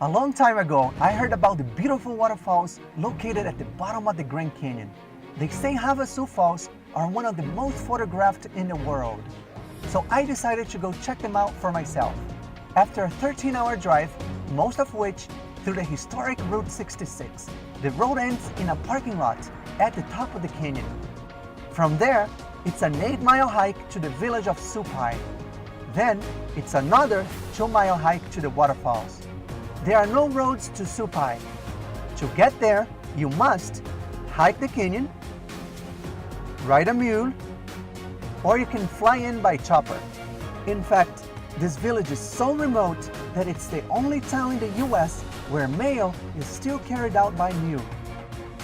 A long time ago, I heard about the beautiful waterfalls located at the bottom of the Grand Canyon. They say Havasu Falls are one of the most photographed in the world. So I decided to go check them out for myself. After a 13-hour drive, most of which through the historic Route 66, the road ends in a parking lot at the top of the canyon. From there, it's an 8-mile hike to the village of Supai. Then, it's another 2-mile hike to the waterfalls. There are no roads to Supai. To get there, you must hike the canyon, ride a mule, or you can fly in by chopper. In fact, this village is so remote that it's the only town in the US where mail is still carried out by mule.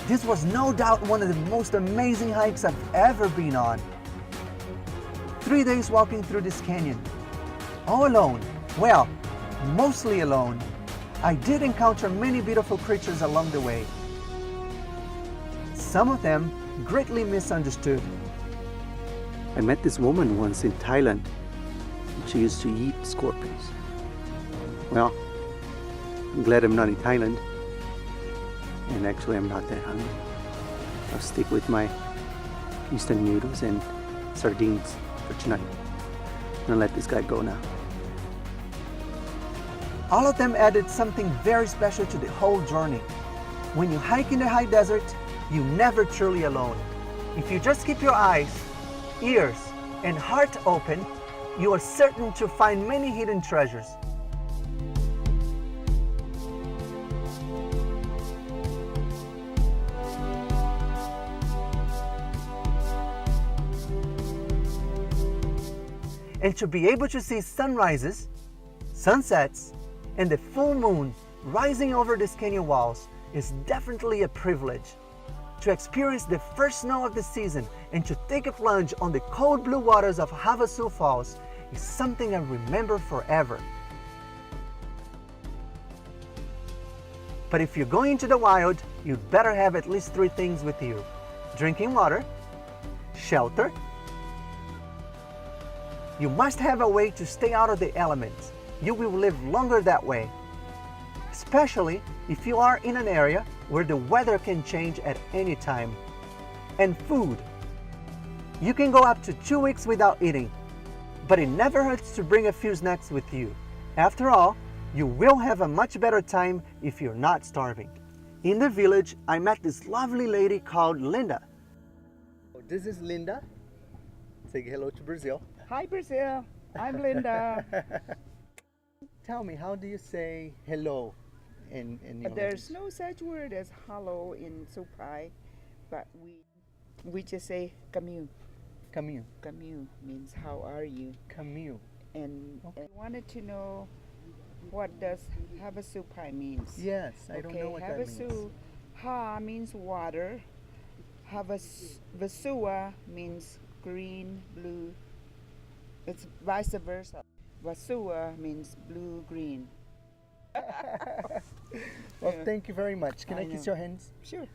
This was no doubt one of the most amazing hikes I've ever been on. 3 days walking through this canyon. All alone. Well, mostly alone. I did encounter many beautiful creatures along the way. Some of them greatly misunderstood. I met this woman once in Thailand. She used to eat scorpions. Well, I'm glad I'm not in Thailand. And actually I'm not that hungry. I'll stick with my instant noodles and sardines for tonight. I'm gonna let this guy go now. All of them added something very special to the whole journey. When you hike in the high desert, you're never truly alone. If you just keep your eyes, ears, and heart open, you are certain to find many hidden treasures. And to be able to see sunrises, sunsets, and the full moon rising over these canyon walls is definitely a privilege. To experience the first snow of the season and to take a plunge on the cold blue waters of Havasu Falls is something I remember forever. But if you're going into the wild, you'd better have at least 3 things with you: drinking water, shelter. You must have a way to stay out of the elements. You will live longer that way, especially if you are in an area where the weather can change at any time. And food. You can go up to 2 weeks without eating, but it never hurts to bring a few snacks with you. After all, you will have a much better time if you're not starving. In the village, I met this lovely lady called Linda. This is Linda. Say hello to Brazil. Hi Brazil, I'm Linda. Tell me, how do you say hello in your There's language? no such word as hello in Supai, but we just say caminhando. Caminho. Caminhando means how are you? Caminho. And Okay. I wanted to know, what does Havasu means? Yes, I don't know what that means. Havasu, ha means water. Havasua means green, blue. It's vice versa. Vasua means blue, green. Well, Yeah. thank you very much. Can I kiss know. your hands? Sure.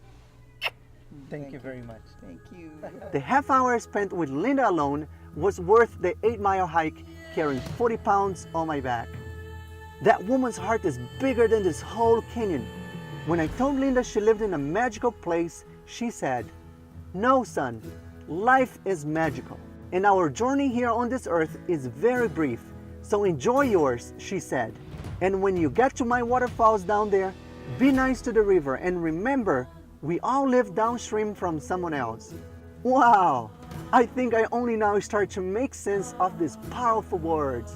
Thank you very much. Thank you. The half hour spent with Linda alone was worth the 8-mile hike carrying 40 pounds on my back. That woman's heart is bigger than this whole canyon. When I told Linda she lived in a magical place, she said, "No, son, life is magical. And our journey here on this earth is very brief. So enjoy yours," she said. "And when you get to my waterfalls down there, be nice to the river and remember, we all live downstream from someone else." Wow! I think I only now start to make sense of these powerful words.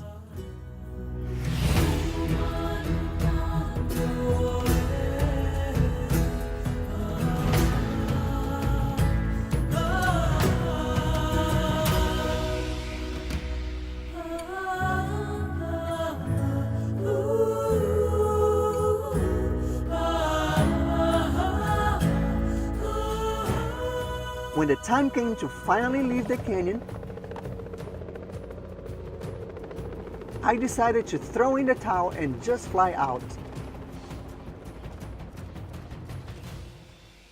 When the time came to finally leave the canyon, I decided to throw in the towel and just fly out.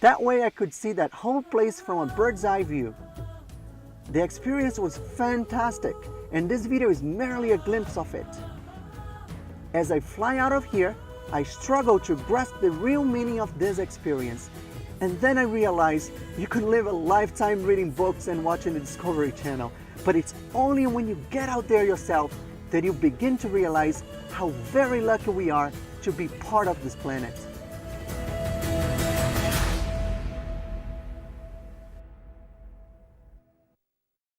That way I could see that whole place from a bird's eye view. The experience was fantastic, and this video is merely a glimpse of it. As I fly out of here, I struggled to grasp the real meaning of this experience. And then I realized you could live a lifetime reading books and watching the Discovery Channel, but it's only when you get out there yourself that you begin to realize how very lucky we are to be part of this planet.